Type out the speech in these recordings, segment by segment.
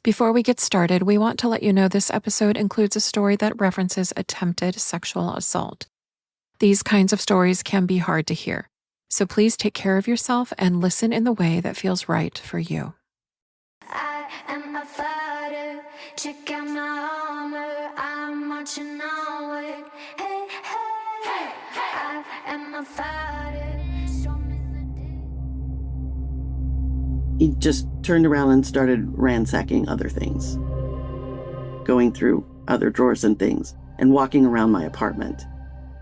Before we get started, we want to let you know this episode includes a story that references attempted sexual assault. These kinds of stories can be hard to hear, so please take care of yourself and listen in the way that feels right for you. I am a fighter, check out my armor, I'm marching onward. Hey, hey, hey, hey. I am a fighter, strong in the day. He just turned around and started ransacking other things, going through other drawers and things, and walking around my apartment.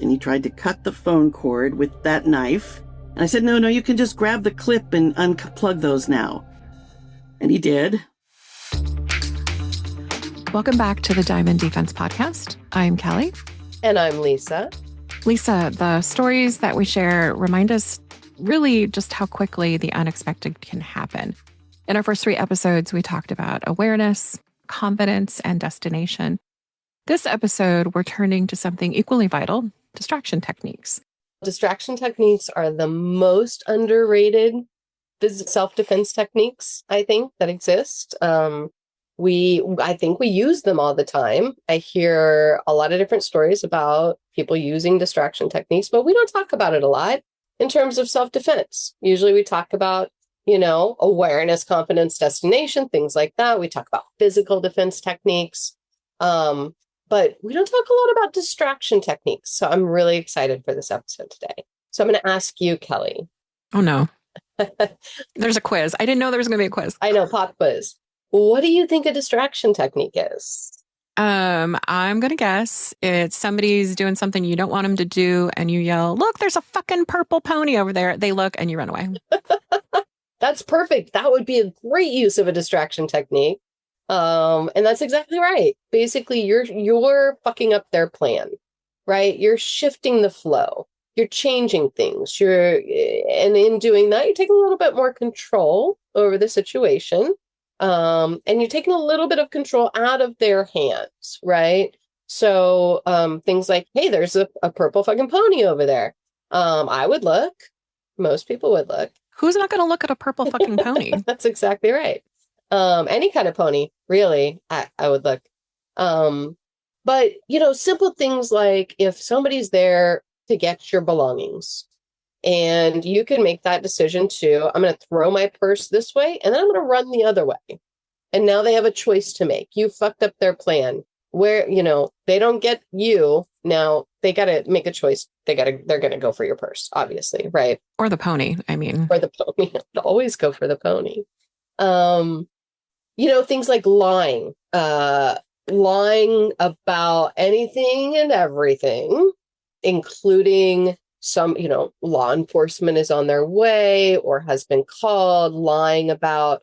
And he tried to cut the phone cord with that knife. And I said, no, you can just grab the clip and unplug those now. And he did. Welcome back to the Diamond Defense Podcast. I'm Kellie. And I'm Lisa. Lisa, the stories that we share remind us really just how quickly the unexpected can happen. In our first 3 episodes, we talked about awareness, confidence, and destination. This episode, we're turning to something equally vital, distraction techniques. Distraction techniques are the most underrated self-defense techniques, I think, that exist. I think we use them all the time. I hear a lot of different stories about people using distraction techniques, but we don't talk about it a lot in terms of self-defense. Usually we talk about, awareness, confidence, destination, things like that. We talk about physical defense techniques, but we don't talk a lot about distraction techniques. So I'm really excited for this episode today. So I'm going to ask you, Kellie. Oh, no. There's a quiz. I didn't know there was going to be a quiz. I know, pop quiz. What do you think a distraction technique is? I'm going to guess it's somebody's doing something you don't want them to do and you yell, look, there's a fucking purple pony over there. They look and you run away. That's perfect. That would be a great use of a distraction technique. And that's exactly right. Basically, you're fucking up their plan, right? You're shifting the flow. You're changing things. And in doing that, you're taking a little bit more control over the situation. And you're taking a little bit of control out of their hands, right? So things like, hey, there's a purple fucking pony over there. I would look. Most people would look. Who's not going to look at a purple fucking pony? That's exactly right. Any kind of pony, really, I would look. But, simple things like if somebody's there to get your belongings and you can make that decision too, I'm going to throw my purse this way and then I'm going to run the other way. And now they have a choice to make. You fucked up their plan where, they don't get you. Now they got to make a choice. They're going to go for your purse, obviously. Right. Or the pony. Or the pony. Always go for the pony. Things like lying about anything and everything, including some, law enforcement is on their way or has been called, lying about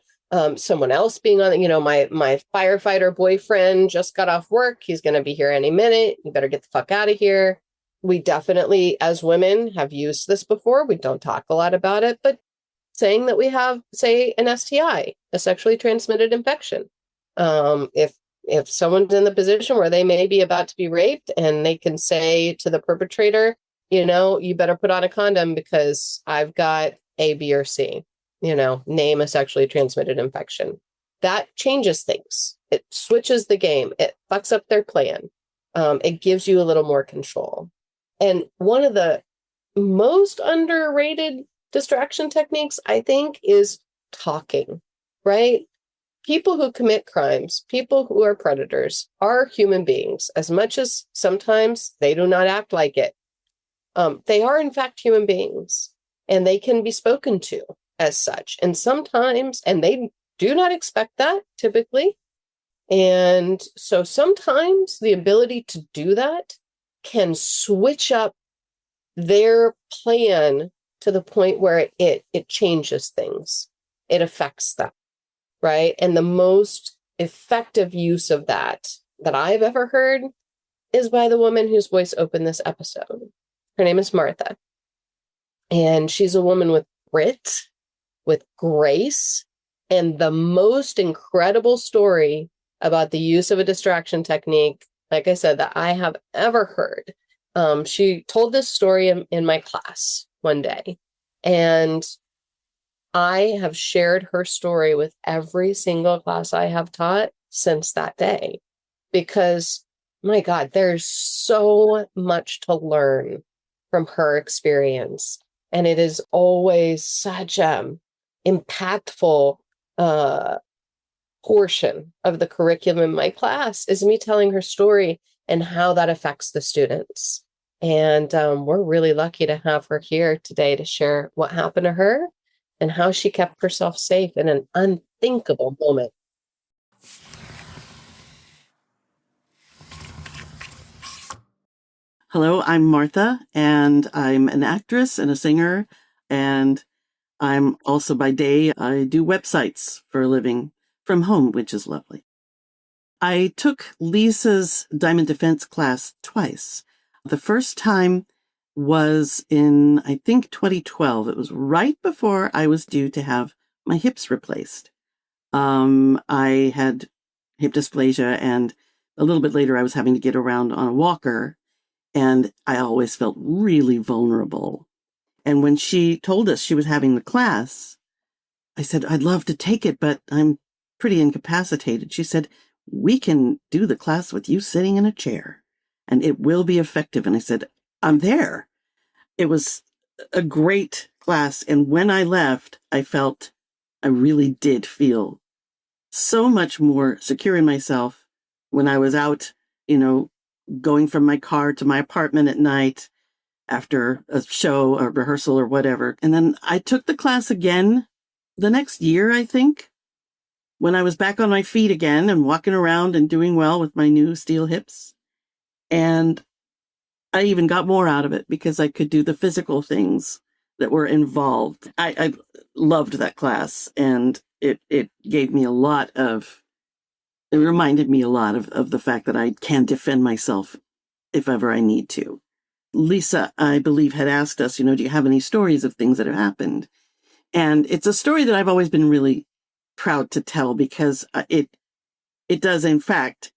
someone else being on, my firefighter boyfriend just got off work. He's going to be here any minute. You better get the fuck out of here. We definitely, as women, have used this before. We don't talk a lot about it, but saying that we have, say, an STI, a sexually transmitted infection. If someone's in the position where they may be about to be raped and they can say to the perpetrator, you better put on a condom because I've got A, B, or C, name a sexually transmitted infection. That changes things. It switches the game. It fucks up their plan. It gives you a little more control. And one of the most underrated distraction techniques, I think, is talking, right? People who commit crimes, people who are predators, are human beings. As much as sometimes they do not act like it, they are, in fact, human beings, and they can be spoken to as such. And sometimes, and they do not expect that, typically. And so sometimes the ability to do that can switch up their plan to the point where it changes things. It affects them, right? And the most effective use of that I've ever heard is by the woman whose voice opened this episode. Her name is Martha. And she's a woman with grit, with grace, and the most incredible story about the use of a distraction technique, like I said, that I have ever heard. She told this story in my class one day. And I have shared her story with every single class I have taught since that day, because my God, there's so much to learn from her experience. And it is always such a impactful portion of the curriculum in my class is me telling her story and how that affects the students. And we're really lucky to have her here today to share what happened to her and how she kept herself safe in an unthinkable moment. Hello, I'm Martha, and I'm an actress and a singer, and I'm also by day, I do websites for a living from home, which is lovely. I took Lisa's Diamond Defense class twice. The first time was in, I think, 2012. It was right before I was due to have my hips replaced. I had hip dysplasia, and a little bit later I was having to get around on a walker, and I always felt really vulnerable. And when she told us she was having the class, I said, I'd love to take it, but I'm pretty incapacitated. She said, we can do the class with you sitting in a chair, and it will be effective. And I said, I'm there. It was a great class. And when I left, I really did feel so much more secure in myself when I was out, going from my car to my apartment at night after a show or rehearsal or whatever. And then I took the class again the next year, I think, when I was back on my feet again and walking around and doing well with my new steel hips. And I even got more out of it because I could do the physical things that were involved. I loved that class, and it gave me it reminded me a lot of the fact that I can defend myself if ever I need to. Lisa, I believe, had asked us, do you have any stories of things that have happened? And it's a story that I've always been really proud to tell because it does, in fact,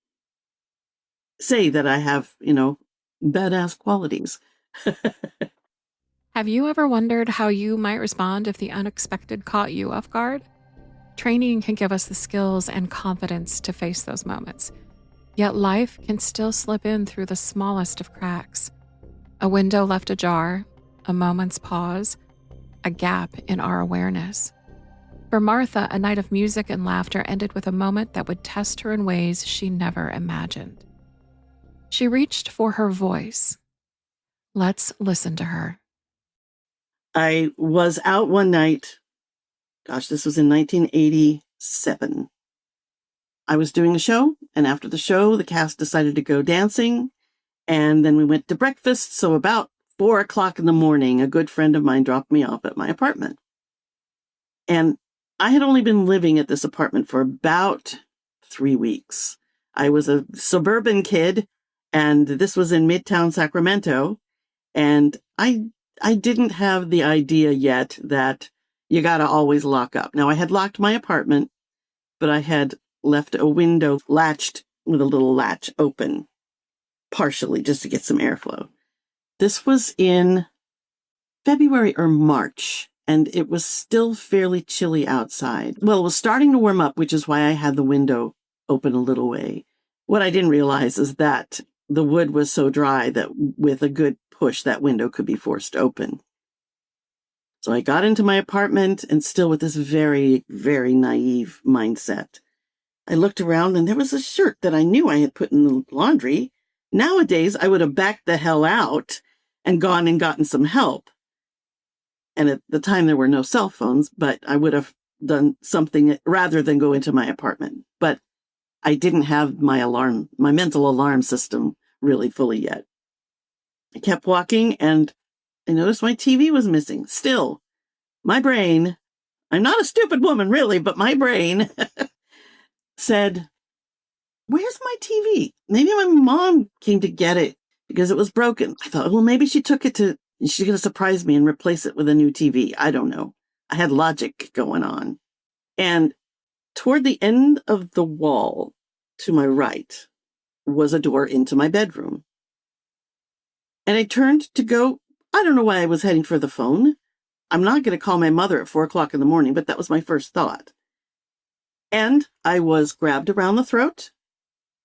say that I have, badass qualities. Have you ever wondered how you might respond if the unexpected caught you off guard? Training can give us the skills and confidence to face those moments. Yet life can still slip in through the smallest of cracks. A window left ajar, a moment's pause, a gap in our awareness. For Martha, a night of music and laughter ended with a moment that would test her in ways she never imagined. She reached for her voice. Let's listen to her. I was out one night. Gosh, this was in 1987. I was doing a show, and after the show, the cast decided to go dancing, and then we went to breakfast. So about 4:00 in the morning, a good friend of mine dropped me off at my apartment. And I had only been living at this apartment for about 3 weeks. I was a suburban kid, and this was in Midtown Sacramento, and I didn't have the idea yet that you got to always lock up. Now, I had locked my apartment, but I had left a window latched with a little latch open, partially, just to get some airflow. This was in February or March, and it was still fairly chilly outside. Well, it was starting to warm up, which is why I had the window open a little way. What I didn't realize is that the wood was so dry that with a good push, that window could be forced open. So I got into my apartment, and still with this very, very naive mindset, I looked around and there was a shirt that I knew I had put in the laundry. Nowadays, I would have backed the hell out and gone and gotten some help. And at the time, there were no cell phones, but I would have done something rather than go into my apartment. But I didn't have my mental alarm system really fully yet. I kept walking, and I noticed my TV was missing. Still, my brain, I'm not a stupid woman, really, but my brain said, where's my TV? Maybe my mom came to get it because it was broken. I thought, well, maybe she took it she's going to surprise me and replace it with a new TV. I don't know. I had logic going on. And toward the end of the wall to my right was a door into my bedroom. And I turned to go. I don't know why I was heading for the phone. I'm not going to call my mother at 4 o'clock in the morning, but that was my first thought. And I was grabbed around the throat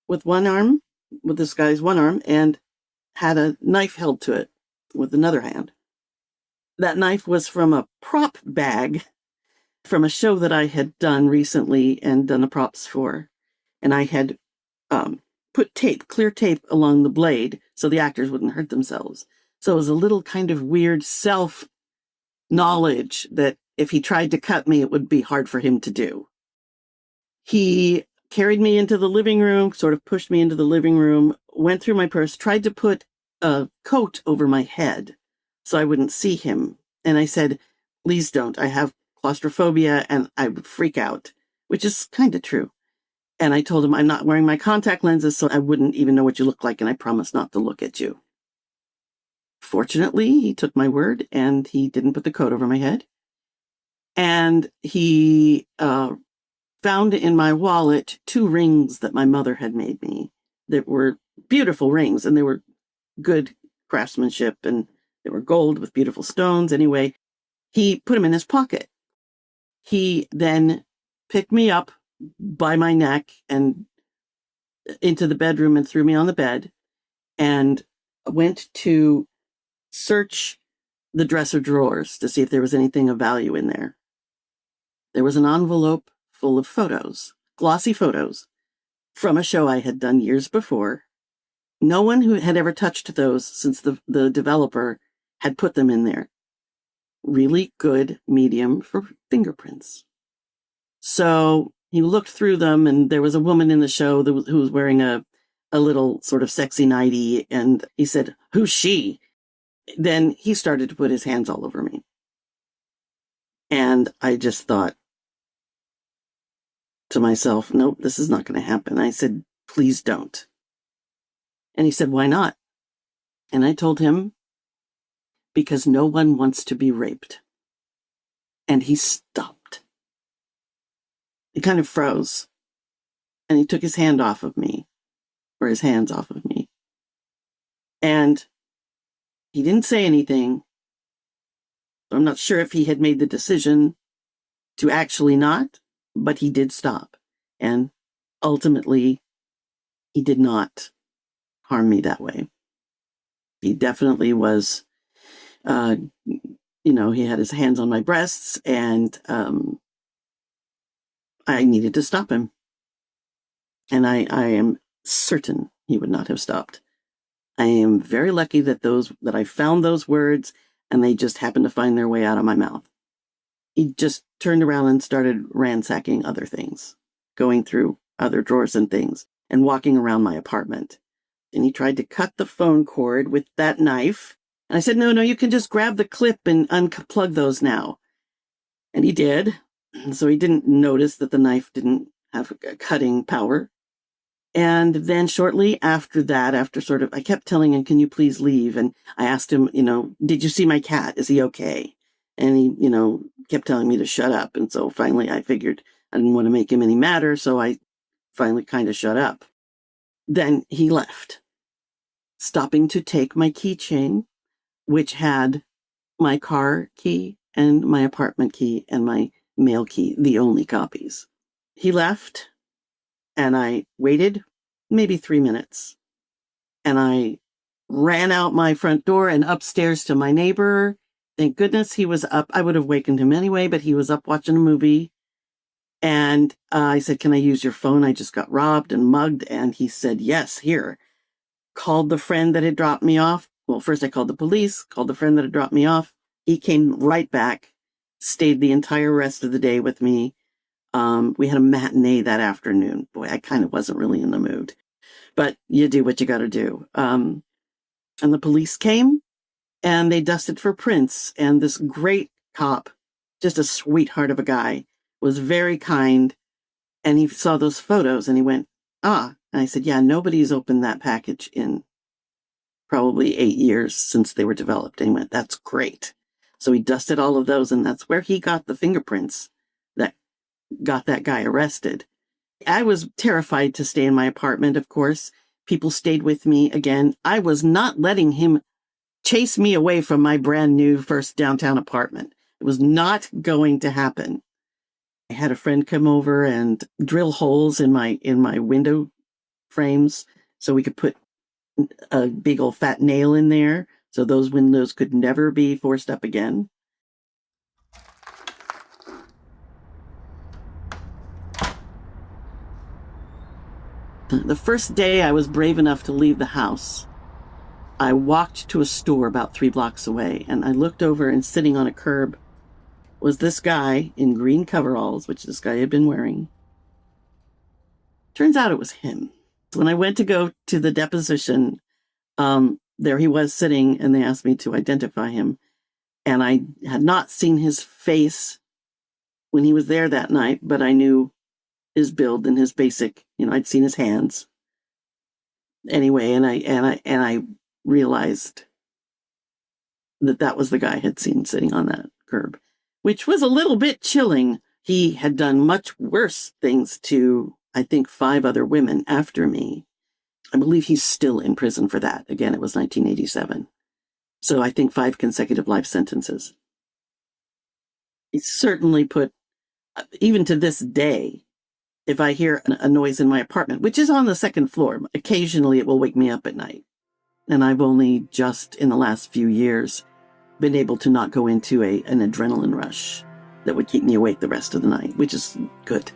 with one arm, with this guy's one arm, and had a knife held to it with another hand. That knife was from a prop bag from a show that I had done recently and done the props for. And I had put clear tape along the blade so the actors wouldn't hurt themselves. So it was a little kind of weird self-knowledge that if he tried to cut me, it would be hard for him to do. He carried me into the living room, sort of pushed me into the living room, went through my purse, tried to put a coat over my head so I wouldn't see him. And I said, please don't. I have claustrophobia and I would freak out, which is kind of true. And I told him I'm not wearing my contact lenses, so I wouldn't even know what you look like, and I promise not to look at you. Fortunately, he took my word, and he didn't put the coat over my head. And he found in my wallet 2 rings that my mother had made me that were beautiful rings, and they were good craftsmanship, and they were gold with beautiful stones. Anyway, he put them in his pocket. He then picked me up by my neck and into the bedroom and threw me on the bed and went to search the dresser drawers to see if there was anything of value in there. There was an envelope full of photos, glossy photos from a show I had done years before. No one who had ever touched those since the developer had put them in there. Really good medium for fingerprints. So he looked through them, and there was a woman in the show who was wearing a little sort of sexy nightie, and he said, who's she? Then he started to put his hands all over me. And I just thought to myself, nope, this is not going to happen. I said, please don't. And he said, why not? And I told him, because no one wants to be raped. And he stopped. He kind of froze. And he took his hand off of me, or his hands off of me. And he didn't say anything. So I'm not sure if he had made the decision to actually not, but he did stop. And ultimately, he did not harm me that way. He definitely was, he had his hands on my breasts, and I needed to stop him. And I am certain he would not have stopped. I am very lucky that I found those words, and they just happened to find their way out of my mouth. He just turned around and started ransacking other things, going through other drawers and things, and walking around my apartment. And he tried to cut the phone cord with that knife. And I said, no, you can just grab the clip and unplug those now. And he did. So he didn't notice that the knife didn't have cutting power. And then shortly after that, I kept telling him, can you please leave? And I asked him, did you see my cat? Is he okay? And he, kept telling me to shut up. And so finally I figured I didn't want to make him any madder. So I finally kind of shut up. Then he left, stopping to take my keychain, which had my car key and my apartment key and my mail key, the only copies. He left, and I waited maybe 3 minutes, and I ran out my front door and upstairs to my neighbor. Thank goodness he was up. I would have wakened him anyway, but he was up watching a movie. And I said, can I use your phone? I just got robbed and mugged. And he said, yes, here. Called the friend that had dropped me off. Well, first I called the police, called the friend that had dropped me off. He came right back, stayed the entire rest of the day with me. We had a matinee that afternoon. Boy, I kind of wasn't really in the mood. But you do what you got to do. And the police came, and they dusted for prints. And this great cop, just a sweetheart of a guy, was very kind. And he saw those photos, and he went, ah. And I said, yeah, nobody's opened that package in probably 8 years since they were developed. And he went, that's great. So he dusted all of those, and that's where he got the fingerprints that got that guy arrested. I was terrified to stay in my apartment, of course. People stayed with me again. I was not letting him chase me away from my brand new first downtown apartment. It was not going to happen. I had a friend come over and drill holes in my window frames so we could put a big old fat nail in there so those windows could never be forced up again. The first day I was brave enough to leave the house, I walked to a store about 3 blocks away, and I looked over, and sitting on a curb was this guy in green coveralls, which this guy had been wearing. Turns out it was him. When I went to go to the deposition, there he was sitting, and they asked me to identify him. And I had not seen his face when he was there that night, but I knew his build and his basic, I'd seen his hands. Anyway, and I realized that was the guy I had seen sitting on that curb, which was a little bit chilling. He had done much worse things to, I think, 5 other women after me. I believe he's still in prison for that. Again, it was 1987. So I think 5 consecutive life sentences. He certainly put, even to this day, if I hear a noise in my apartment, which is on the 2nd floor, occasionally it will wake me up at night. And I've only just in the last few years been able to not go into an adrenaline rush that would keep me awake the rest of the night, which is good.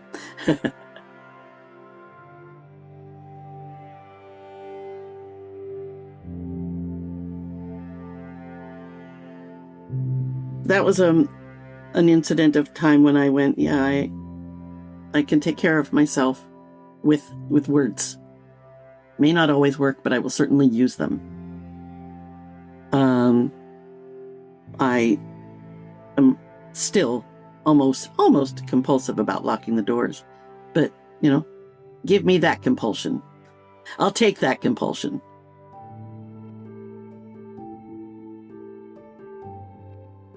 That was an incident of time when I went, I can take care of myself with words. May not always work, but I will certainly use them. I am still almost compulsive about locking the doors, but give me that compulsion. I'll take that compulsion.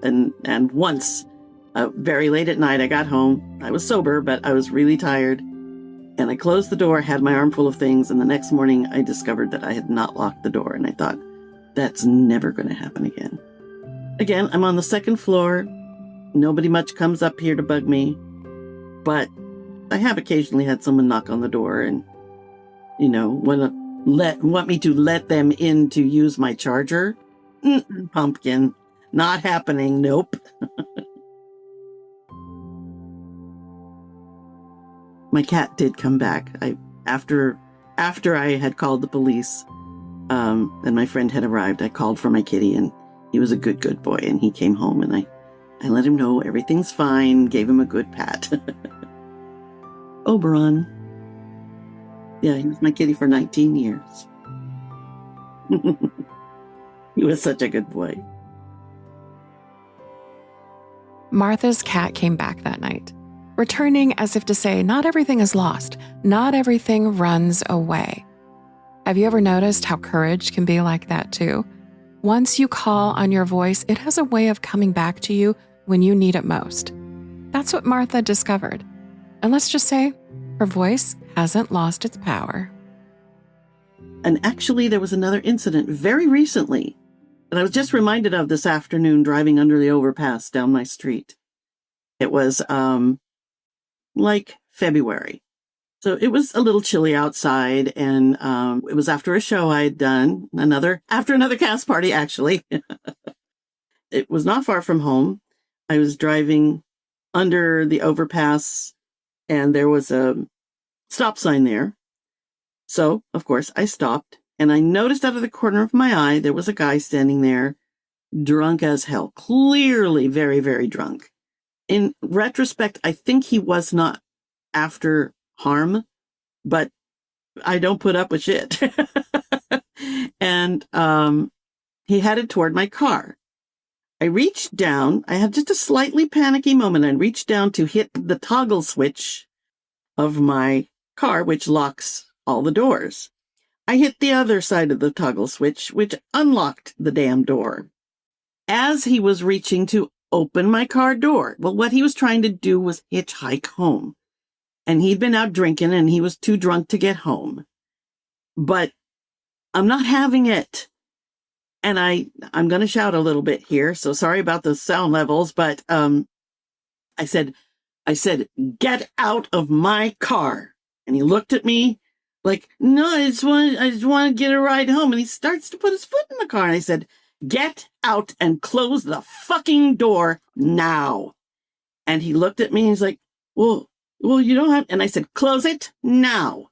And once, very late at night, I got home. I was sober, but I was really tired. And I closed the door, had my arm full of things, and the next morning I discovered that I had not locked the door. And I thought, that's never going to happen again. Again, I'm on the 2nd floor. Nobody much comes up here to bug me. But I have occasionally had someone knock on the door and, want me to let them in to use my charger. Pumpkin. Not happening. Nope. My cat did come back. After I had called the police, and my friend had arrived, I called for my kitty, and he was a good boy, and he came home, and I let him know everything's fine, gave him a good pat. Oberon. Yeah, he was my kitty for 19 years. He was such a good boy. Martha's cat came back that night, returning as if to say, not everything is lost. Not everything runs away. Have you ever noticed how courage can be like that too? Once you call on your voice, it has a way of coming back to you when you need it most. That's what Martha discovered. And let's just say, her voice hasn't lost its power. And actually, there was another incident very recently that I was just reminded of this afternoon driving under the overpass down my street. It was like February. So it was a little chilly outside, and it was after a show I had done, after another cast party, actually. It was not far from home. I was driving under the overpass, and there was a stop sign there. So, of course, I stopped, and I noticed out of the corner of my eye, there was a guy standing there, drunk as hell, clearly very, very drunk. In retrospect, I think he was not after harm, but I don't put up with shit. And he headed toward my car. I reached down. I had just a slightly panicky moment. I reached down to hit the toggle switch of my car, which locks all the doors. I hit the other side of the toggle switch, which unlocked the damn door. As he was reaching to open my car door, well, what he was trying to do was hitchhike home. And he'd been out drinking, and he was too drunk to get home. But I'm not having it. And I'm going to shout a little bit here. So sorry about the sound levels, but I said, get out of my car. And he looked at me like, no, I just want to get a ride home. And he starts to put his foot in the car. And I said, get out and close the fucking door now. And he looked at me and he's like, well, you don't have. And I said, close it now.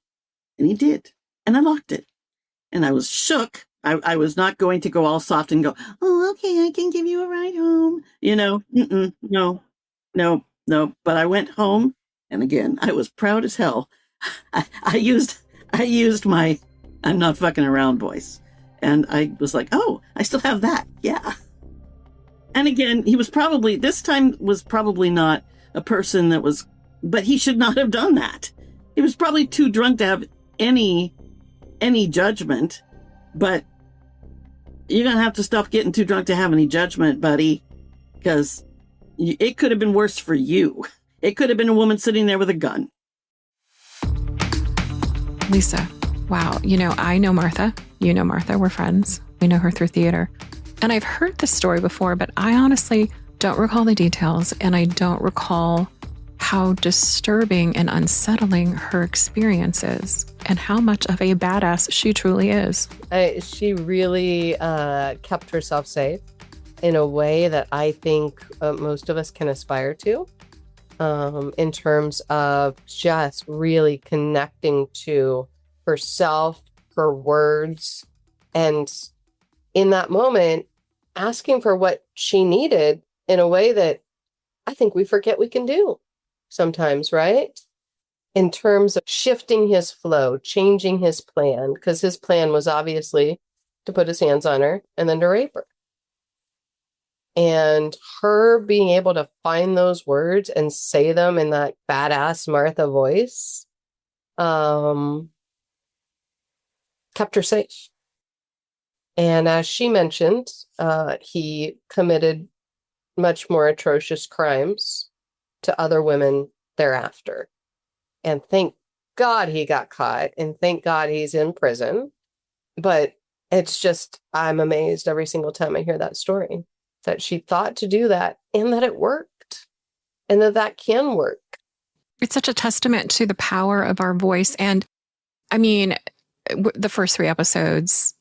And he did. And I locked it. And I was shook. I was not going to go all soft and go, oh, okay, I can give you a ride home. No. But I went home. And again, I was proud as hell. I used my I'm not fucking around voice. And I was like, oh, I still have that. Yeah. And again, this time was probably not a person that was, but he should not have done that. He was probably too drunk to have any judgment, but you're going to have to stop getting too drunk to have any judgment, buddy, because it could have been worse for you. It could have been a woman sitting there with a gun. Lisa, wow. I know Martha. You know Martha. We're friends. We know her through theater. And I've heard this story before, but I honestly don't recall the details, and I don't recall how disturbing and unsettling her experience is and how much of a badass she truly is. She really kept herself safe in a way that I think most of us can aspire to, in terms of just really connecting to herself, her words, and in that moment, asking for what she needed in a way that I think we forget we can do sometimes, right? In terms of shifting his flow, changing his plan, because his plan was obviously to put his hands on her and then to rape her. And her being able to find those words and say them in that badass Martha voice, kept her safe. And as she mentioned, he committed much more atrocious crimes to other women thereafter. And thank God he got caught, and thank God he's in prison. But it's just, I'm amazed every single time I hear that story, that she thought to do that and that it worked and that can work. It's such a testament to the power of our voice. And I mean, the first 3 episodes,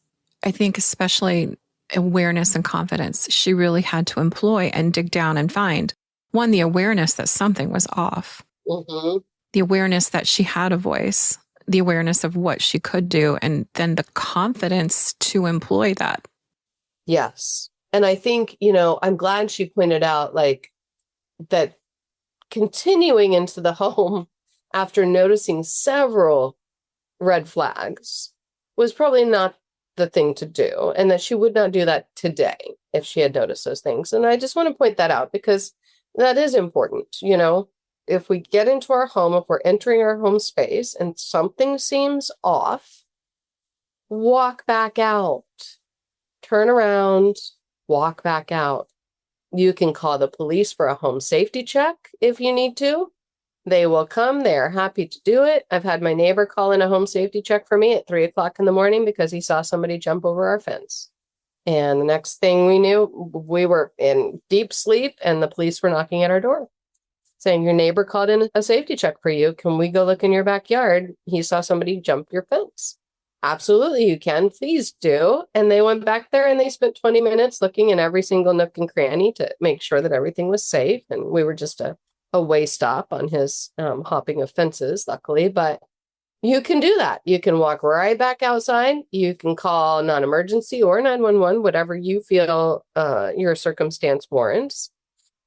I think especially awareness and confidence, she really had to employ and dig down and find. One, the awareness that something was off. Mm-hmm. The awareness that she had a voice, the awareness of what she could do, and then the confidence to employ that. Yes. And I think, I'm glad she pointed out that continuing into the home after noticing several red flags was probably not the thing to do, and that she would not do that today if she had noticed those things. And I just want to point that out because that is important. If we get into our home, if we're entering our home space and something seems off, walk back out, turn around, walk back out. You can call the police for a home safety check if you need to. They will come. They are happy to do it. I've had my neighbor call in a home safety check for me at 3:00 in the morning because he saw somebody jump over our fence. And the next thing we knew, we were in deep sleep and the police were knocking at our door saying, your neighbor called in a safety check for you. Can we go look in your backyard? He saw somebody jump your fence. Absolutely, you can. Please do. And they went back there and they spent 20 minutes looking in every single nook and cranny to make sure that everything was safe. And we were just a way stop on his hopping of fences, luckily. But you can do that. You can walk right back outside. You can call non-emergency or 911, whatever you feel your circumstance warrants,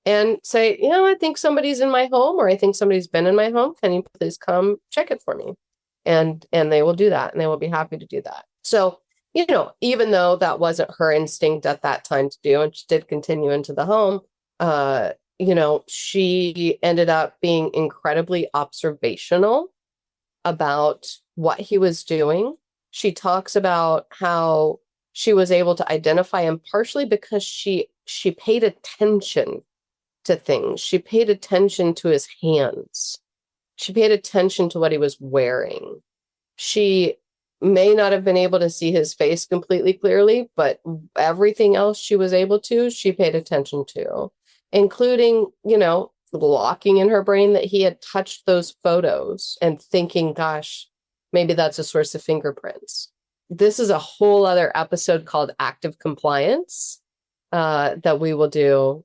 and say, I think somebody's in my home, or I think somebody's been in my home. Can you please come check it for me? And they will do that, and they will be happy to do that. So, even though that wasn't her instinct at that time to do, and she did continue into the home, she ended up being incredibly observational about what he was doing. She talks about how she was able to identify him partially because she paid attention to things. She paid attention to his hands. She paid attention to what he was wearing. She may not have been able to see his face completely clearly, but everything else she was able to, she paid attention to, including, locking in her brain that he had touched those photos and thinking, gosh, maybe that's a source of fingerprints. This is a whole other episode called Active Compliance that we will do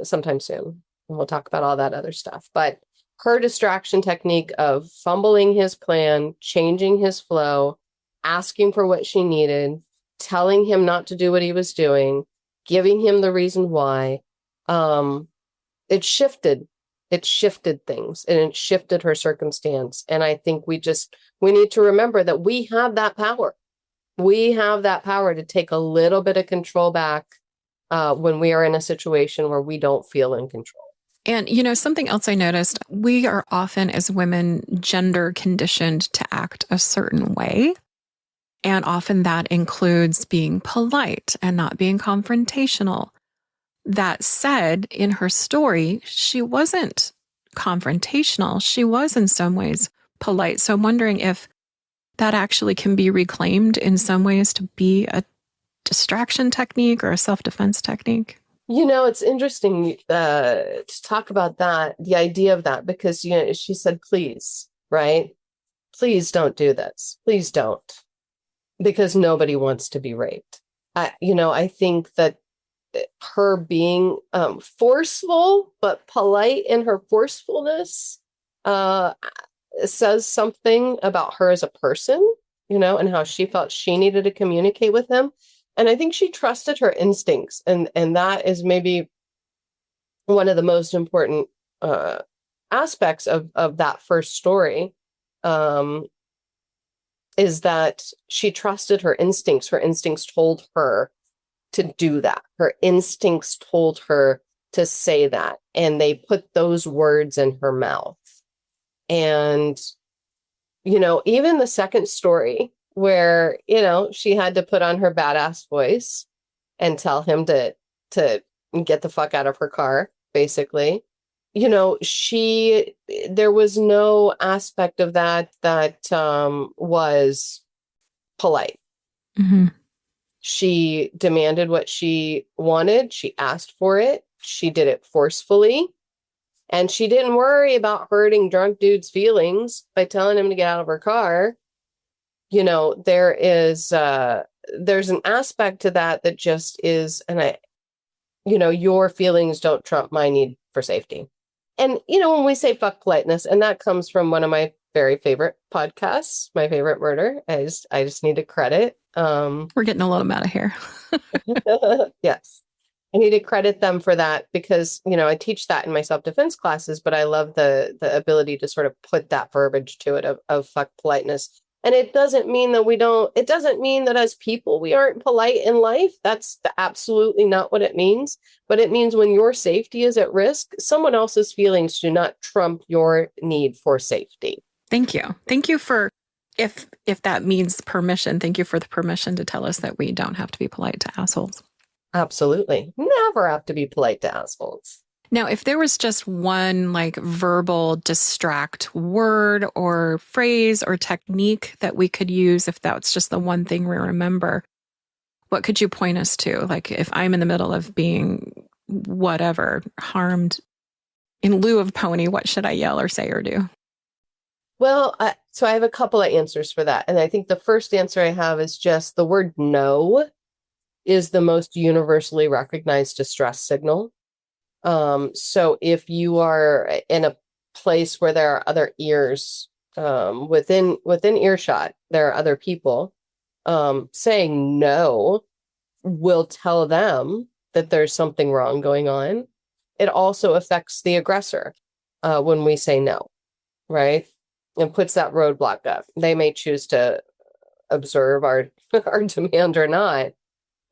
sometime soon. And we'll talk about all that other stuff. But her distraction technique of fumbling his plan, changing his flow, asking for what she needed, telling him not to do what he was doing, giving him the reason why, it shifted things, and it shifted her circumstance. And I think we need to remember that we have that power. We have that power to take a little bit of control back when we are in a situation where we don't feel in control. And, something else I noticed, we are often as women gender conditioned to act a certain way. And often that includes being polite and not being confrontational. That said, in her story, she wasn't confrontational. She was in some ways polite. So I'm wondering if that actually can be reclaimed in some ways to be a distraction technique or a self-defense technique. It's interesting to talk about that, the idea of that, because, she said, please, right? Please don't do this. Please don't. Because nobody wants to be raped. I think that her being forceful, but polite in her forcefulness says something about her as a person, and how she felt she needed to communicate with him. And I think she trusted her instincts. And that is maybe one of the most important aspects of that first story, is that she trusted her instincts. Her instincts told her to do that. Her instincts told her to say that. And they put those words in her mouth. And, even the second story where, she had to put on her badass voice and tell him to get the fuck out of her car, basically. There was no aspect of that was polite. Mm-hmm. She demanded what she wanted. She asked for it. She did it forcefully. And she didn't worry about hurting drunk dude's feelings by telling him to get out of her car. There's an aspect to that just is, and your feelings don't trump my need for safety. And, when we say fuck politeness, and that comes from one of my very favorite podcasts, My Favorite Murder, I just need to credit. We're getting a little meta here. Yes. I need to credit them for that because, I teach that in my self-defense classes, but I love the ability to sort of put that verbiage to it of fuck politeness. And it doesn't mean that as people, we aren't polite in life. That's absolutely not what it means. But it means when your safety is at risk, someone else's feelings do not trump your need for safety. Thank you. Thank you for, if that means permission, thank you for the permission to tell us that we don't have to be polite to assholes. Absolutely. Never have to be polite to assholes. Now, if there was just one verbal distract word or phrase or technique that we could use, if that's just the one thing we remember, what could you point us to? If I'm in the middle of being whatever, harmed, in lieu of pony, what should I yell or say or do? Well, so I have a couple of answers for that. And I think the first answer I have is just the word no is the most universally recognized distress signal. So if you are in a place where there are other ears, within earshot, there are other people, saying no will tell them that there's something wrong going on. It also affects the aggressor, when we say no, right? And puts that roadblock up. They may choose to observe our demand or not,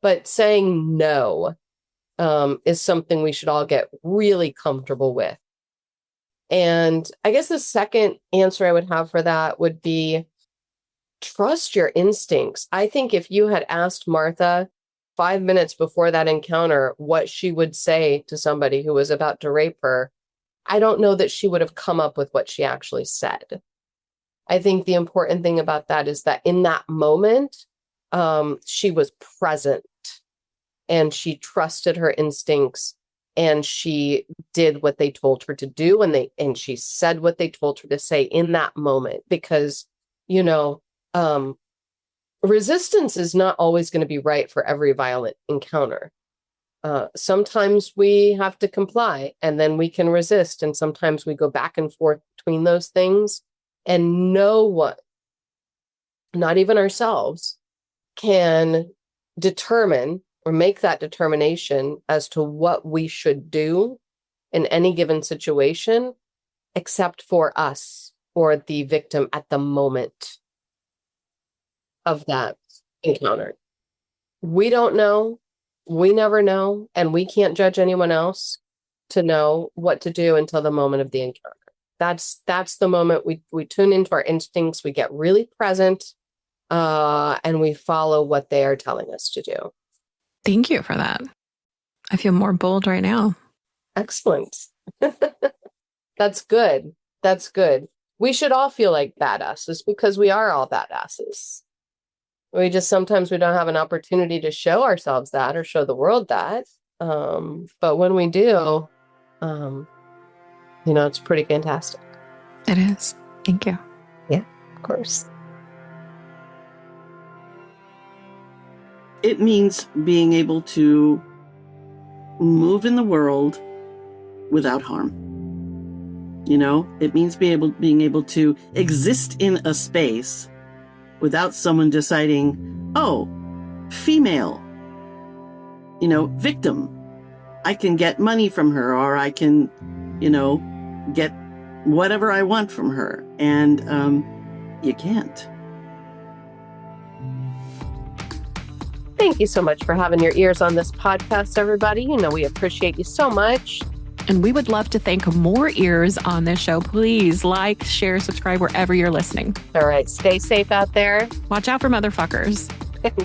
but saying no is something we should all get really comfortable with. And I guess the second answer I would have for that would be trust your instincts. I think if you had asked Martha 5 minutes before that encounter what she would say to somebody who was about to rape her, I don't know that she would have come up with what she actually said. I think the important thing about that is that in that moment, she was present and she trusted her instincts and she did what they told her to do and she said what they told her to say in that moment because, resistance is not always going to be right for every violent encounter. Sometimes we have to comply and then we can resist. And sometimes we go back and forth between those things and no one, not even ourselves, can determine or make that determination as to what we should do in any given situation, except for us or the victim at the moment of that encounter. We don't know. We never know. And we can't judge anyone else to know what to do until the moment of the encounter. That's the moment we tune into our instincts. We get really present and we follow what they are telling us to do. Thank you for that. I feel more bold right now. Excellent. That's good. That's good. We should all feel like badasses because we are all badasses. Sometimes we don't have an opportunity to show ourselves that or show the world that. But when we do, it's pretty fantastic. It is. Thank you. Yeah, of course. It means being able to move in the world without harm. It means being able to exist in a space without someone deciding, oh, female, victim. I can get money from her or I can, get whatever I want from her. And you can't. Thank you so much for having your ears on this podcast, everybody. We appreciate you so much. And we would love to thank more ears on this show. Please like, share, subscribe wherever you're listening. All right. Stay safe out there. Watch out for motherfuckers.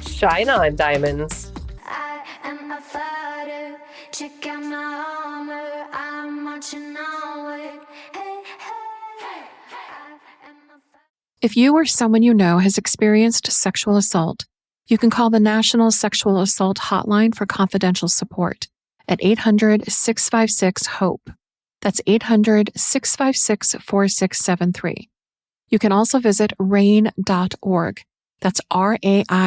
Shine on, diamonds. I am a fighter. Check out my armor. I'm marching onward. Hey, hey. I am a fighter. If you or someone you know has experienced sexual assault, you can call the National Sexual Assault Hotline for confidential support at 800-656-HOPE. That's 800-656-4673. You can also visit rain.org. That's RAINN.org.